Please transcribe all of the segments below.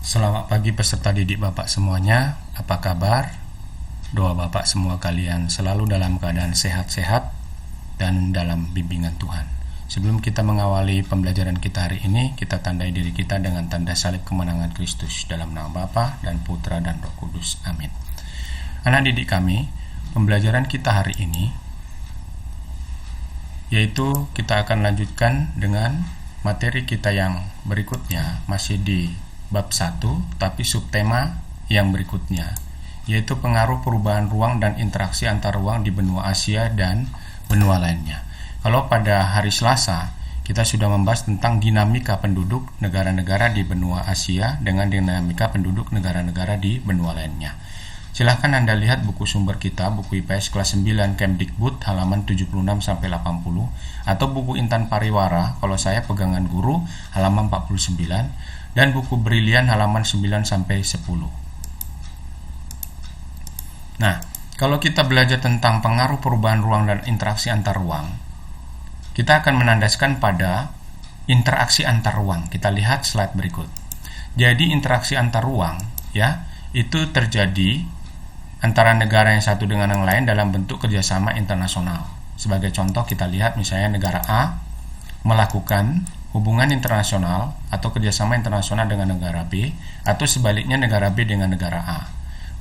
Selamat pagi peserta didik Bapak semuanya. Apa kabar? Doa Bapak semua kalian selalu dalam keadaan sehat-sehat dan dalam bimbingan Tuhan. Sebelum kita mengawali pembelajaran kita hari ini, kita tandai diri kita dengan tanda salib kemenangan Kristus dalam nama Bapa dan Putra dan Roh Kudus. Amin. Anak didik kami, pembelajaran kita hari ini yaitu kita akan lanjutkan dengan materi kita yang berikutnya, masih di bab 1, tapi subtema yang berikutnya, yaitu pengaruh perubahan ruang dan interaksi antar ruang di benua Asia dan benua lainnya. Kalau pada hari Selasa, kita sudah membahas tentang dinamika penduduk negara-negara di benua Asia dengan dinamika penduduk negara-negara di benua lainnya. Silahkan Anda lihat buku sumber kita, buku IPS kelas 9 Kemdikbud halaman 76-80, atau buku Intan Pariwara, kalau saya pegangan guru, halaman 49, dan buku Brilian halaman 9-10. Nah, kalau kita belajar tentang pengaruh perubahan ruang dan interaksi antar ruang, kita akan menandaskan pada interaksi antar ruang. Kita lihat slide berikut. Jadi interaksi antar ruang, ya, itu terjadi antara negara yang satu dengan yang lain dalam bentuk kerjasama internasional. Sebagai contoh kita lihat misalnya negara A melakukan hubungan internasional atau kerjasama internasional dengan negara B, atau sebaliknya negara B dengan negara A.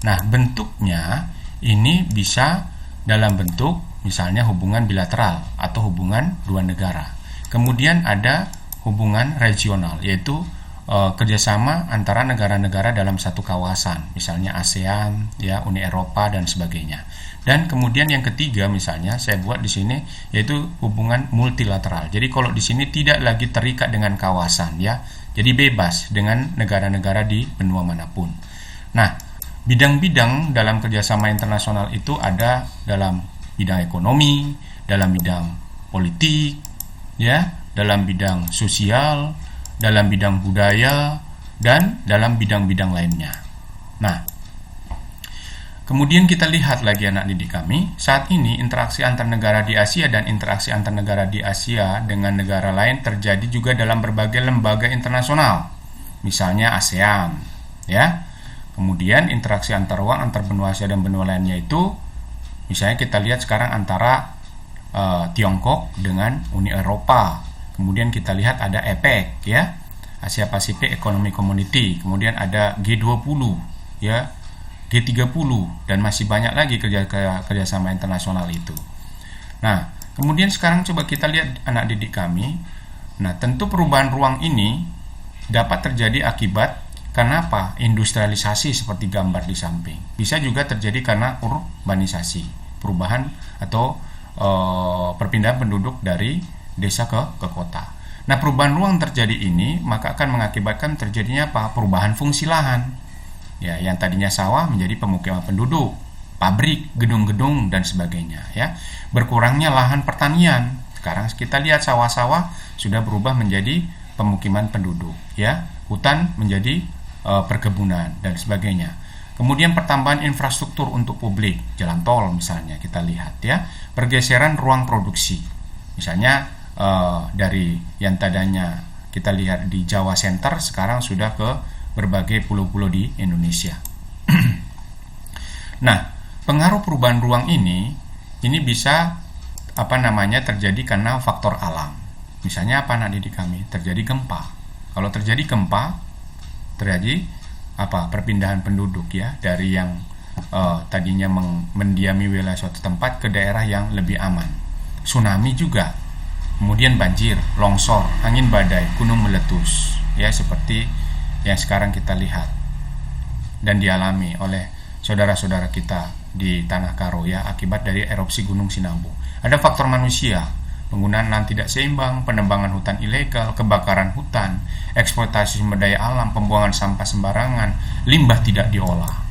Nah, bentuknya ini bisa dalam bentuk misalnya hubungan bilateral atau hubungan dua negara. Kemudian ada hubungan regional, yaitu kerjasama antara negara-negara dalam satu kawasan, misalnya ASEAN, ya, Uni Eropa dan sebagainya. Dan kemudian yang ketiga misalnya saya buat di sini yaitu hubungan multilateral. Jadi kalau di sini tidak lagi terikat dengan kawasan, ya. Jadi bebas dengan negara-negara di benua manapun. Nah, bidang-bidang dalam kerjasama internasional itu ada dalam bidang ekonomi, dalam bidang politik, ya, dalam bidang sosial, dalam bidang budaya, dan dalam bidang-bidang lainnya. Nah, kemudian kita lihat lagi anak didik kami, saat ini interaksi antar negara di Asia dan interaksi antar negara di Asia dengan negara lain terjadi juga dalam berbagai lembaga internasional, misalnya ASEAN, ya. Kemudian interaksi antar ruang antar benua Asia dan benua lainnya itu, misalnya kita lihat sekarang antara Tiongkok dengan Uni Eropa. Kemudian kita lihat ada APEC, ya, Asia Pacific Economic Community. Kemudian ada G20, ya, G30, dan masih banyak lagi kerjasama internasional itu. Nah, kemudian sekarang coba kita lihat anak didik kami. Nah, tentu perubahan ruang ini dapat terjadi akibat karena apa? Industrialisasi seperti gambar di samping. Bisa juga terjadi karena urbanisasi, perubahan atau perpindahan penduduk dari desa ke kota. Nah, perubahan ruang terjadi ini maka akan mengakibatkan terjadinya apa? Perubahan fungsi lahan. Ya, yang tadinya sawah menjadi pemukiman penduduk, pabrik, gedung-gedung dan sebagainya, ya. Berkurangnya lahan pertanian. Sekarang kita lihat sawah-sawah sudah berubah menjadi pemukiman penduduk, ya. Hutan menjadi perkebunan dan sebagainya. Kemudian pertambahan infrastruktur untuk publik, jalan tol misalnya kita lihat, ya. Pergeseran ruang produksi. Misalnya dari yang tadinya kita lihat di Jawa Center sekarang sudah ke berbagai pulau-pulau di Indonesia. Nah, pengaruh perubahan ruang ini bisa terjadi karena faktor alam. Misalnya apa anak didik kami? Terjadi gempa. Kalau terjadi gempa, terjadi perpindahan penduduk, ya, dari yang tadinya mendiami wilayah suatu tempat ke daerah yang lebih aman. Tsunami juga. Kemudian banjir, longsor, angin badai, gunung meletus, ya, seperti yang sekarang kita lihat dan dialami oleh saudara-saudara kita di Tanah Karo, ya, akibat dari erupsi Gunung Sinabung. Ada faktor manusia, penggunaan lahan tidak seimbang, penebangan hutan ilegal, kebakaran hutan, eksploitasi sumber daya alam, pembuangan sampah sembarangan, limbah tidak diolah.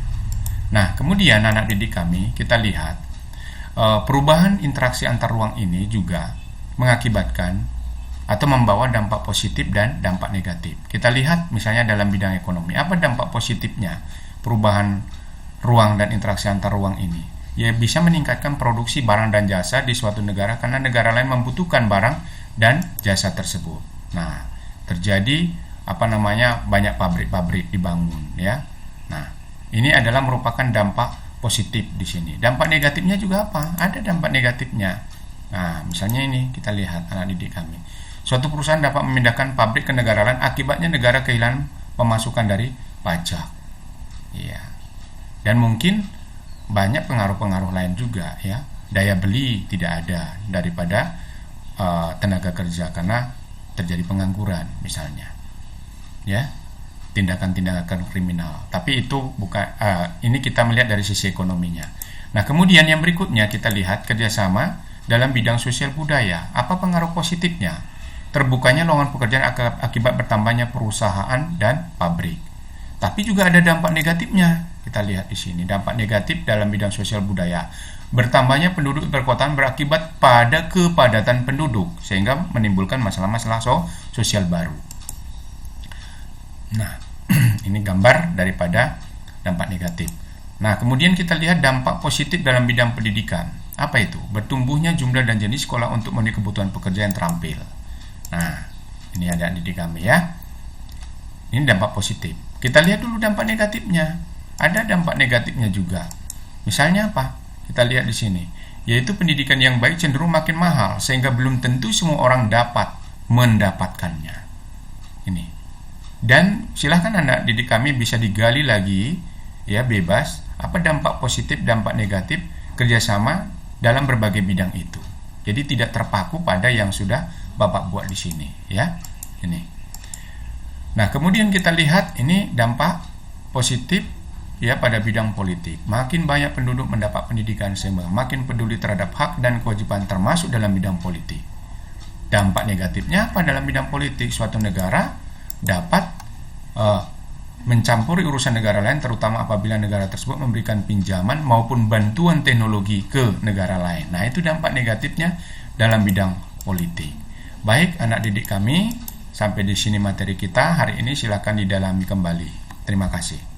Nah, kemudian anak didik kami, kita lihat perubahan interaksi antar ruang ini juga mengakibatkan atau membawa dampak positif dan dampak negatif. Kita lihat misalnya dalam bidang ekonomi, apa dampak positifnya perubahan ruang dan interaksi antar ruang ini? Ya, bisa meningkatkan produksi barang dan jasa di suatu negara karena negara lain membutuhkan barang dan jasa tersebut. Nah, terjadi banyak pabrik-pabrik dibangun, ya. Nah, ini adalah merupakan dampak positif di sini. Dampak negatifnya juga apa? Ada dampak negatifnya. Nah, misalnya ini kita lihat anak didik kami. Suatu perusahaan dapat memindahkan pabrik ke negara lain, akibatnya negara kehilangan pemasukan dari pajak. Ya. Dan mungkin banyak pengaruh-pengaruh lain juga, ya. Daya beli tidak ada daripada tenaga kerja karena terjadi pengangguran misalnya. Ya. Tindakan-tindakan kriminal. Tapi itu bukan ini kita melihat dari sisi ekonominya. Nah, kemudian yang berikutnya kita lihat kerjasama dalam bidang sosial budaya. Apa pengaruh positifnya? Terbukanya lowongan pekerjaan akibat bertambahnya perusahaan dan pabrik. Tapi juga ada dampak negatifnya. Kita lihat di sini, dampak negatif dalam bidang sosial budaya. Bertambahnya penduduk perkotaan berakibat pada kepadatan penduduk sehingga menimbulkan masalah-masalah sosial baru. Nah, ini gambar daripada dampak negatif. Nah, kemudian kita lihat dampak positif dalam bidang pendidikan. Apa itu? Bertumbuhnya jumlah dan jenis sekolah untuk memenuhi kebutuhan pekerja yang terampil. Nah, ini ada didik kami, ya. Ini dampak positif. Kita lihat dulu dampak negatifnya. Ada dampak negatifnya juga. Misalnya apa? Kita lihat di sini, yaitu pendidikan yang baik cenderung makin mahal sehingga belum tentu semua orang dapat mendapatkannya. Ini. Dan silahkan anak didik kami bisa digali lagi, ya, bebas, apa dampak positif, dampak negatif kerjasama dalam berbagai bidang itu. Jadi tidak terpaku pada yang sudah Bapak buat di sini, ya. Ini. Nah, kemudian kita lihat ini dampak positif, ya, pada bidang politik. Makin banyak penduduk mendapat pendidikan sehingga makin peduli terhadap hak dan kewajiban termasuk dalam bidang politik. Dampak negatifnya apa dalam bidang politik? Suatu negara dapat mencampuri urusan negara lain, terutama apabila negara tersebut memberikan pinjaman maupun bantuan teknologi ke negara lain. Nah, itu dampak negatifnya dalam bidang politik. Baik anak didik kami, sampai di sini materi kita hari ini, silakan didalami kembali. Terima kasih.